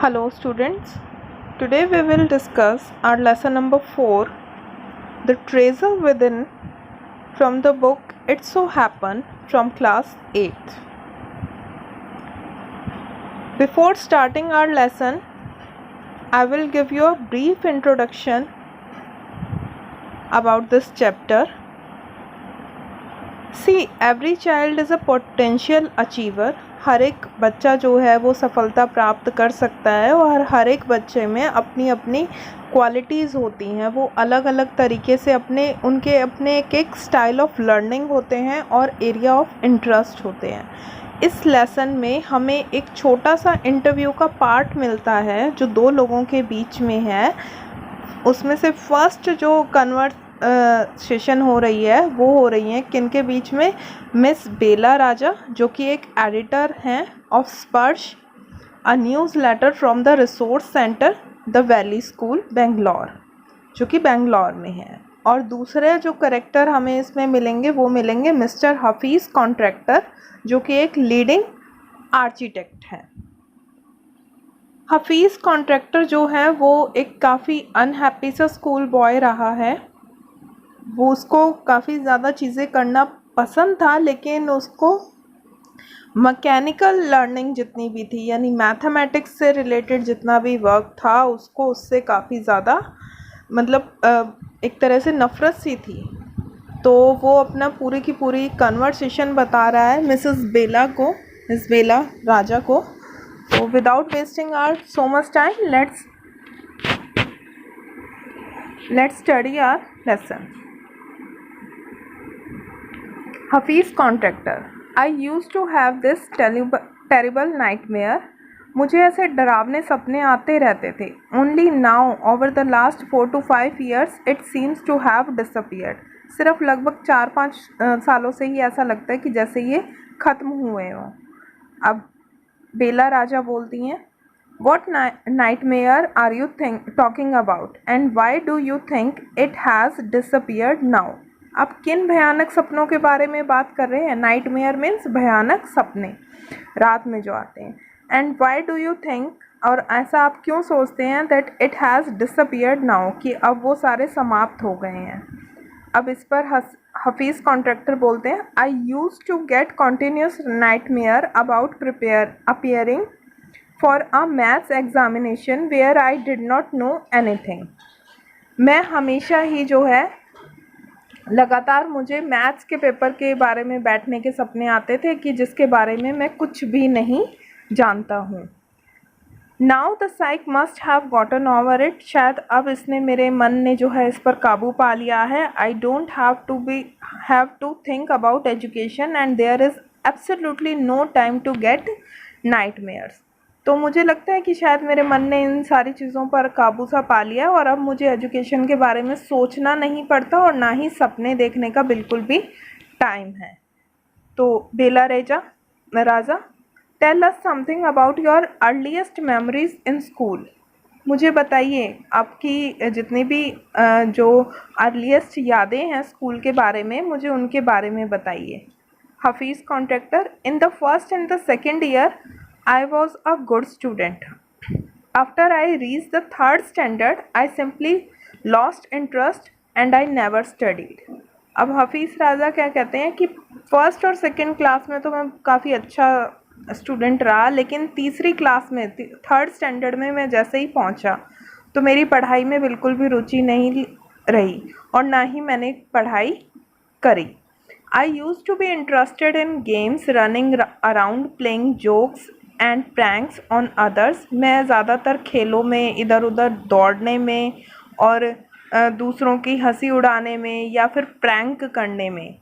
Hello students, today we will discuss our lesson number 4, The Treasure Within, from the book It So Happened from class 8th. Before starting our lesson, I will give you a brief introduction about this chapter. See, every child is a potential achiever. हर एक बच्चा जो है वो सफलता प्राप्त कर सकता है और हर एक बच्चे में अपनी अपनी क्वालिटीज़ होती हैं। वो अलग अलग तरीके से उनके अपने एक स्टाइल ऑफ लर्निंग होते हैं और एरिया ऑफ इंटरेस्ट होते हैं। इस लेसन में हमें एक छोटा सा इंटरव्यू का पार्ट मिलता है जो दो लोगों के बीच में है। उसमें से फर्स्ट जो सेशन हो रही है वो हो रही है किनके बीच में, मिस बेला राजा जो कि एक एडिटर हैं of Sparsh, a newsletter from the resource centre the valley school Bangalore, जो कि बेंगलोर में है। और दूसरे जो करेक्टर हमें इसमें मिलेंगे वो मिलेंगे मिस्टर हफीज़ कॉन्ट्रैक्टर जो कि एक लीडिंग आर्किटेक्ट हैं। हफीज़ कॉन्ट्रैक्टर जो है वो एक काफ़ी अनहैप्पी सा स्कूल बॉय रहा है। वो उसको काफ़ी ज़्यादा चीज़ें करना पसंद था, लेकिन उसको मैकेनिकल लर्निंग जितनी भी थी यानी मैथमेटिक्स से रिलेटेड जितना भी वर्क था उसको उससे काफ़ी ज़्यादा एक तरह से नफ़रत सी थी। तो वो अपना पूरी की पूरी कन्वर्सेशन बता रहा है मिस बेला राजा को। तो without wasting our so much time, let's study our lesson. Hafiz Contractor, I used to have this terrible nightmare. मुझे ऐसे डरावने सपने आते रहते थे। Only now, over the last 4 to 5 years, it seems to have disappeared. सिर्फ लगभग 4-5 सालों से ही ऐसा लगता है कि जैसे ये ख़त्म हुए हों। अब बेला राजा बोलती हैं, What nightmare are you talking about? And why do you think it has disappeared now? आप किन भयानक सपनों के बारे में बात कर रहे हैं? नाइटमेयर मीन्स भयानक सपने रात में जो आते हैं। And why do you think, और ऐसा आप क्यों सोचते हैं, that it has disappeared now, कि अब वो सारे समाप्त हो गए हैं। अब इस पर हफीज़ कॉन्ट्रैक्टर बोलते हैं, I use to get continuous nightmare about appearing for a maths examination where I did not know anything. मैं हमेशा ही जो है लगातार मुझे मैथ्स के पेपर के बारे में बैठने के सपने आते थे कि जिसके बारे में मैं कुछ भी नहीं जानता हूँ। Now the psych must have gotten over it, शायद अब इसने मेरे मन ने जो है इस पर काबू पा लिया है। I don't have to think about education and there is absolutely no time to get nightmares. तो मुझे लगता है कि शायद मेरे मन ने इन सारी चीज़ों पर काबू सा पा लिया और अब मुझे एजुकेशन के बारे में सोचना नहीं पड़ता और ना ही सपने देखने का बिल्कुल भी टाइम है। तो Bela Raja, tell us something about your earliest memories in school. मुझे बताइए आपकी जितनी भी जो अर्लीस्ट यादें हैं स्कूल के बारे में, मुझे उनके बारे में बताइए। Hafeez contractor, in the first and the second year I was a good student. After I reached the third standard, I simply lost interest and I never studied. अब हफीज़ राजा क्या कहते हैं कि फर्स्ट और सेकंड क्लास में तो मैं काफ़ी अच्छा स्टूडेंट रहा, लेकिन तीसरी क्लास में थर्ड स्टैंडर्ड में मैं जैसे ही पहुंचा तो मेरी पढ़ाई में बिल्कुल भी रुचि नहीं रही और ना ही मैंने पढ़ाई करी। I used to be interested in games, running around, playing jokes and pranks on others. मैं ज़्यादातर खेलों में, इधर उधर दौड़ने में और दूसरों की हंसी उड़ाने में या फिर प्रैंक करने में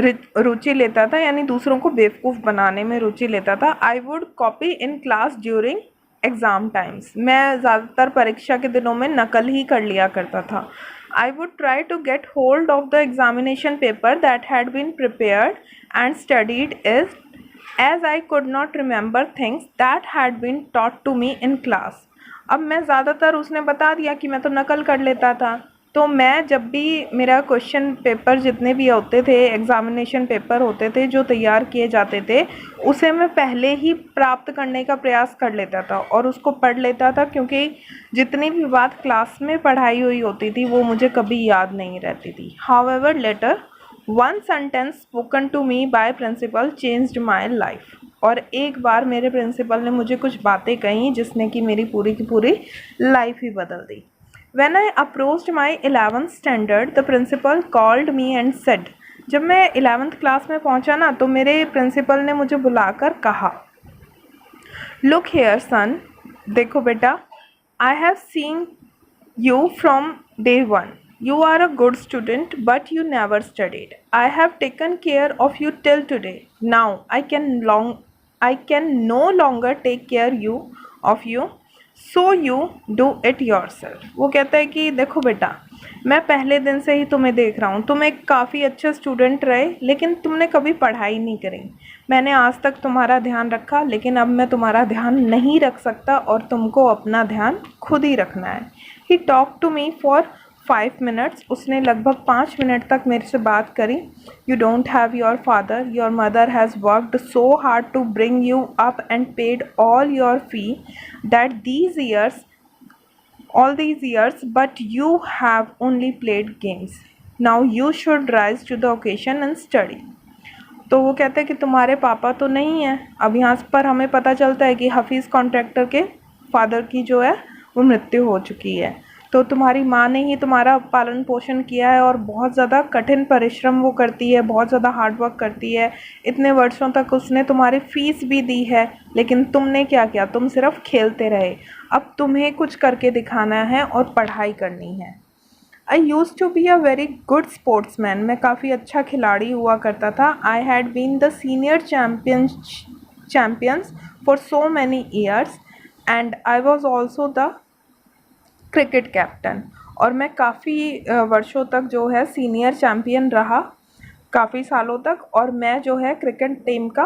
रुचि लेता था, यानी दूसरों को बेवकूफ़ बनाने में रुचि लेता था। I would copy in class during exam times. मैं ज़्यादातर परीक्षा के दिनों में नकल ही कर लिया करता था। I would try to get hold of the examination paper that had been prepared and studied as I could not remember things that had been taught to me in class. अब मैं ज़्यादातर, उसने बता दिया कि मैं तो नकल कर लेता था, तो मैं जब भी मेरा क्वेश्चन पेपर जितने भी होते थे, एग्ज़ामिनेशन पेपर होते थे जो तैयार किए जाते थे, उसे मैं पहले ही प्राप्त करने का प्रयास कर लेता था और उसको पढ़ लेता था, क्योंकि जितनी भी बात क्लास में पढ़ाई हुई होती थी वो मुझे कभी याद नहीं रहती थी। However later one sentence spoken to me by principal changed my life. और एक बार मेरे प्रिंसिपल ने मुझे कुछ बातें कही जिसने कि मेरी पूरी की पूरी लाइफ ही बदल दी। When I approached my 11th standard, the principal called me and said, जब मैं 11th क्लास में पहुंचा ना तो मेरे प्रिंसिपल ने मुझे बुलाकर कहा, Look here son, देखो बेटा, I have seen you from day one. You are a good student, but you never studied. I have taken care of you till today. Now I can no longer take care of you. So you do it your self. वो कहता है कि देखो बेटा, मैं पहले दिन से ही तुम्हें देख रहा हूँ, तुम एक काफ़ी अच्छे स्टूडेंट रहे, लेकिन तुमने कभी पढ़ाई नहीं करी। मैंने आज तक तुम्हारा ध्यान रखा, लेकिन अब मैं तुम्हारा ध्यान नहीं रख सकता और तुमको अपना ध्यान खुद ही रखना है। He talk to me for 5 minutes. उसने लगभग 5 मिनट तक मेरे से बात करी। You don't have your father, your mother has worked so hard to bring you up and paid all your fee that all these years, but you have only played games. Now you should rise to the occasion and study. तो वो कहते हैं कि तुम्हारे पापा तो नहीं हैं। अब यहाँ पर हमें पता चलता है कि हफीज़ कॉन्ट्रैक्टर के फादर की जो है वो मृत्यु हो चुकी है। तो तुम्हारी माँ ने ही तुम्हारा पालन पोषण किया है और बहुत ज़्यादा कठिन परिश्रम वो करती है, बहुत ज़्यादा हार्ड वर्क करती है। इतने वर्षों तक उसने तुम्हारी फ़ीस भी दी है, लेकिन तुमने क्या किया? तुम सिर्फ खेलते रहे। अब तुम्हें कुछ करके दिखाना है और पढ़ाई करनी है। I use to be a very good sportsman. मैं काफ़ी अच्छा खिलाड़ी हुआ करता था। I had been the senior champions for so many years and I was also the cricket captain. और मैं काफ़ी वर्षों तक जो है सीनियर चैम्पियन रहा, काफ़ी सालों तक, और मैं जो है क्रिकेट टीम का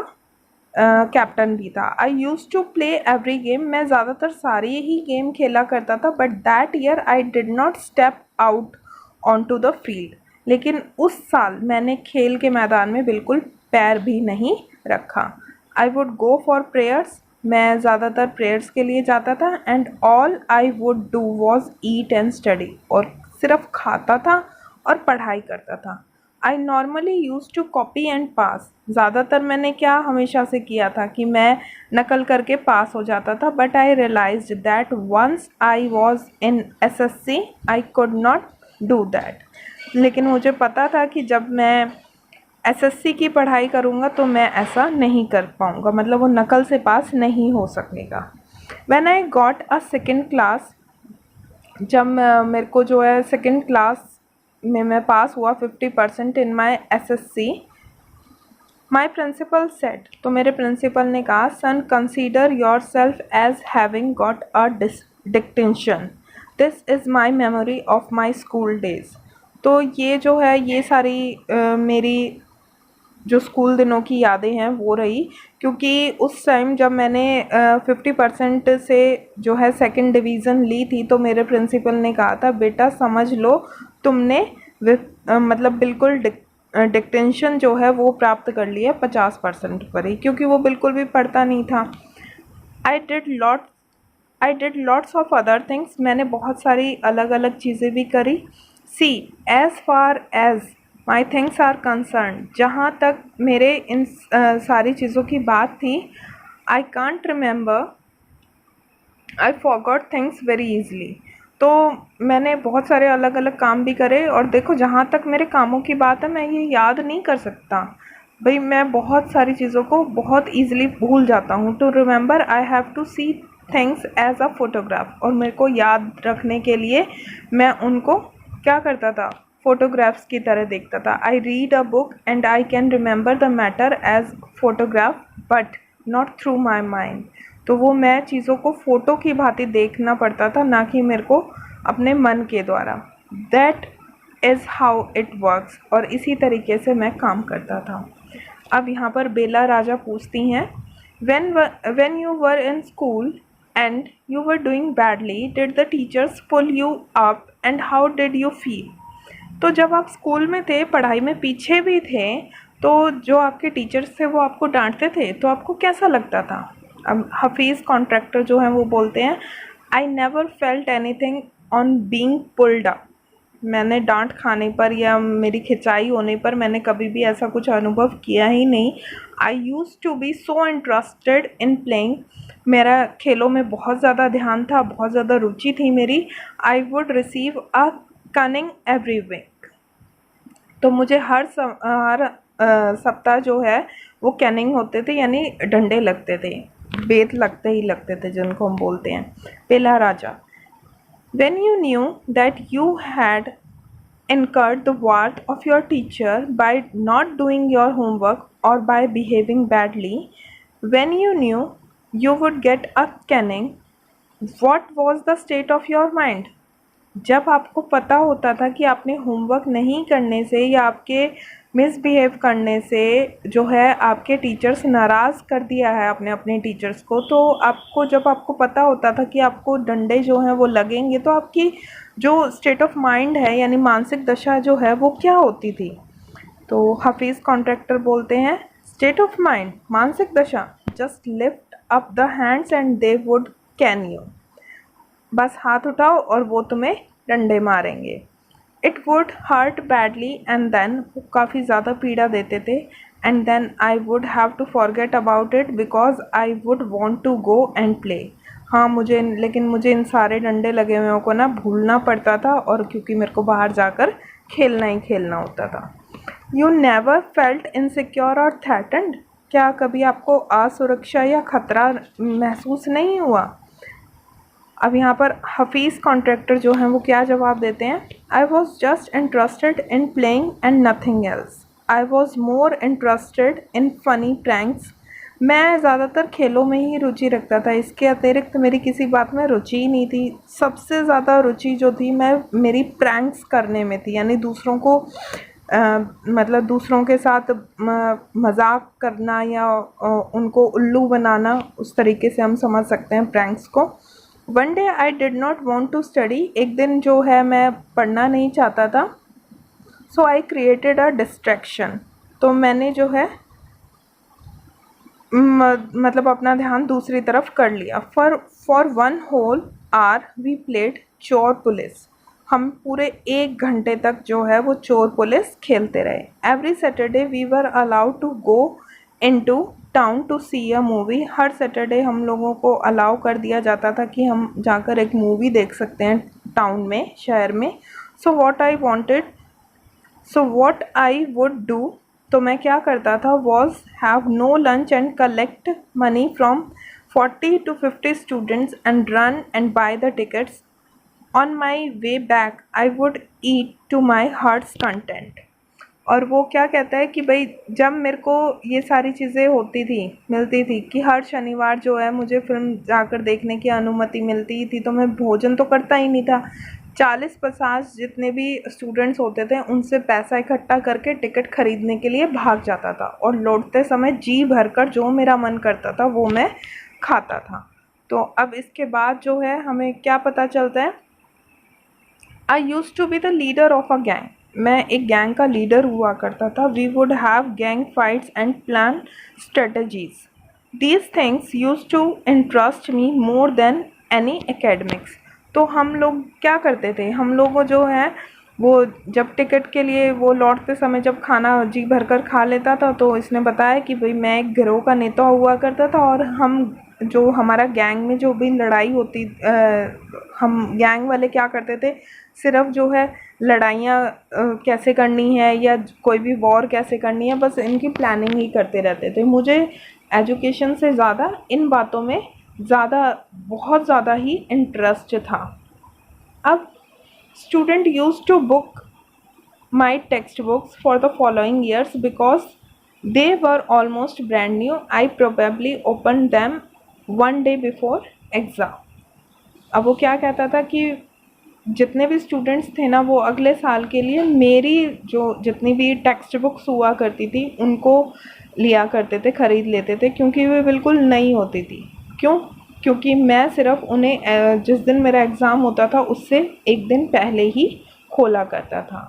कैप्टन भी था। I use to play every game. मैं ज़्यादातर सारे ही गेम खेला करता था, but that year I did not step out on to the field. लेकिन उस साल मैंने खेल के मैदान में बिल्कुल पैर भी नहीं रखा। I would go for prayers. मैं ज़्यादातर प्रेयर्स के लिए जाता था। And all I would do was eat and study. और सिर्फ खाता था और पढ़ाई करता था। I normally use to copy and pass. ज़्यादातर मैंने क्या हमेशा से किया था कि मैं नकल करके पास हो जाता था, but I realised that once I was in SSC I could not do that. लेकिन मुझे पता था कि जब मैं SSC की पढ़ाई करूँगा तो मैं ऐसा नहीं कर पाऊँगा, मतलब वो नकल से पास नहीं हो सकेगा। When I got a second class, जब मेरे को जो है सेकेंड क्लास में मैं पास हुआ 50% in my SSC, my principal said, तो मेरे प्रिंसिपल ने कहा, son consider yourself as having got a distinction. This is my memory of my school days. तो ये जो है ये सारी मेरी जो स्कूल दिनों की यादें हैं वो रही, क्योंकि उस टाइम जब मैंने 50% से जो है सेकंड डिवीज़न ली थी तो मेरे प्रिंसिपल ने कहा था, बेटा समझ लो तुमने मतलब बिल्कुल डिक्टेंशन जो है वो प्राप्त कर लिया 50% पर ही, क्योंकि वो बिल्कुल भी पढ़ता नहीं था। I did lots of other things. मैंने बहुत सारी अलग अलग चीज़ें भी करी। See as far as my things are concern, जहाँ तक मेरे इन सारी चीज़ों की बात थी, I can't remember, I forgot things very easily. तो मैंने बहुत सारे अलग अलग काम भी करे, और देखो जहाँ तक मेरे कामों की बात है मैं ये याद नहीं कर सकता भाई, मैं बहुत सारी चीज़ों को बहुत ईज़िली भूल जाता हूँ। To remember I have to see things as a photograph, और मेरे को याद रखने के लिए मैं उनको क्या करता था, फोटोग्राफ्स की तरह देखता था। I read a book and I can remember the matter as photograph but not through my mind. तो वो मैं चीज़ों को फ़ोटो की भांति देखना पड़ता था, ना कि मेरे को अपने मन के द्वारा। That is how it works. और इसी तरीके से मैं काम करता था। अब यहाँ पर बेला राजा पूछती हैं, when you were in school and you were doing badly, did the teachers pull you up and how did you feel? तो जब आप स्कूल में थे, पढ़ाई में पीछे भी थे, तो जो आपके टीचर्स थे वो आपको डांटते थे, तो आपको कैसा लगता था? अब हफीज़ कॉन्ट्रैक्टर जो हैं वो बोलते हैं, I never felt anything on being pulled up. मैंने डांट खाने पर या मेरी खिंचाई होने पर मैंने कभी भी ऐसा कुछ अनुभव किया ही नहीं। I use to be so interested in playing. मेरा खेलों में बहुत ज़्यादा ध्यान था, बहुत ज़्यादा रुचि थी मेरी। I would receive a caning every week. तो मुझे हर सप्ताह जो है वो कैनिंग होते थे, यानी डंडे लगते थे, बेत लगते ही लगते थे जिनको हम बोलते हैं। पहला राजा, when you knew that you had incurred the wrath of your teacher by not doing your homework or by behaving badly, when you knew you would get a caning, what was the state of your mind? जब आपको पता होता था कि आपने homework नहीं करने से या आपके मिसबिहेव करने से जो है आपके टीचर्स नाराज़ कर दिया है आपने अपने टीचर्स को, तो आपको जब आपको पता होता था कि आपको डंडे जो हैं वो लगेंगे, तो आपकी जो स्टेट ऑफ माइंड है यानी मानसिक दशा जो है वो क्या होती थी? तो हफीज़ कॉन्ट्रैक्टर बोलते हैं, स्टेट ऑफ माइंड, मानसिक दशा, just lift up the hands and they would cane you. बस हाथ उठाओ और वो तुम्हें डंडे मारेंगे। It would hurt badly and then, वो काफ़ी ज़्यादा पीड़ा देते थे। And then I would have to forget about it because I would want to go and play. हाँ, लेकिन मुझे इन सारे डंडे लगे हुए को ना भूलना पड़ता था, और क्योंकि मेरे को बाहर जाकर खेलना ही खेलना होता था। यू नेवर फेल्ट इनसिक्योर और थ्रेटन्ड। क्या कभी आपको असुरक्षा या खतरा महसूस नहीं हुआ? अब यहाँ पर हफीज़ कॉन्ट्रैक्टर जो हैं वो क्या जवाब देते हैं? I was just interested in playing and nothing else. I was more interested in funny pranks. मैं ज़्यादातर खेलों में ही रुचि रखता था, इसके अतिरिक्त मेरी किसी बात में रुचि ही नहीं थी। सबसे ज़्यादा रुचि जो थी मेरी प्रैंक्स करने में थी, यानी दूसरों को मतलब दूसरों के साथ मजाक करना या उनको उल्लू बनाना, उस तरीके से हम समझ सकते हैं प्रैंक्स को। One day I did not want to study. एक दिन जो है मैं पढ़ना नहीं चाहता था। So I created a distraction. तो मैंने जो है मतलब अपना ध्यान दूसरी तरफ कर लिया। For 1 whole hour we played चोर पुलिस। हम पूरे 1 घंटे तक जो है वो चोर पुलिस खेलते रहे। Every Saturday we were allowed to go into town to see a movie. हर सैटरडे हम लोगों को अलाउ कर दिया जाता था कि हम जाकर एक मूवी देख सकते हैं टाउन में, शहर में। So what I would do, तो मैं क्या करता था, was have no lunch and collect money from 40 to 50 students and run and buy the tickets. On my way back I would eat to my heart's content. और वो क्या कहता है कि भाई जब मेरे को ये सारी चीज़ें मिलती थी कि हर शनिवार जो है मुझे फ़िल्म जाकर देखने की अनुमति मिलती थी, तो मैं भोजन तो करता ही नहीं था। 40-50 जितने भी स्टूडेंट्स होते थे उनसे पैसा इकट्ठा करके टिकट ख़रीदने के लिए भाग जाता था, और लौटते समय जी भरकर जो मेरा मन करता था वो मैं खाता था। तो अब इसके बाद जो है हमें क्या पता चलता है? I use to be the leader of a gang. मैं एक गैंग का लीडर हुआ करता था। We would have gang fights and plan strategies. These things use to interest me more than any academics. तो हम लोग क्या करते थे, हम लोग जो है वो जब टिकट के लिए वो लौटते समय जब खाना जी भरकर खा लेता था, तो इसने बताया कि भाई मैं एक गिरोह का नेता हुआ करता था, और हम जो हमारा गैंग में जो भी लड़ाई होती हम गैंग वाले क्या करते थे, सिर्फ जो है लड़ाइयाँ कैसे करनी है या कोई भी वॉर कैसे करनी है, बस इनकी प्लानिंग ही करते रहते थे। मुझे एजुकेशन से ज़्यादा इन बातों में बहुत ज़्यादा ही इंटरेस्ट था। अब student used to book my textbooks for the following years because they were almost brand new. I probably opened them one day before exam. अब वो क्या कहता था कि जितने भी स्टूडेंट्स थे ना, वो अगले साल के लिए मेरी जो जितनी भी टेक्स्ट बुक्स हुआ करती थी उनको लिया करते थे, ख़रीद लेते थे, क्योंकि वे बिल्कुल नई होती थी। क्यों? क्योंकि मैं सिर्फ उन्हें जिस दिन मेरा एग्ज़ाम होता था उससे एक दिन पहले ही खोला करता था।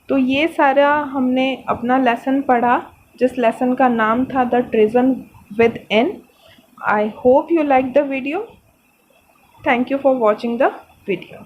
तो ये सारा हमने अपना लेसन पढ़ा, जिस लेसन का नाम था the treason with in. I hope you like the video. Thank you for watching the video.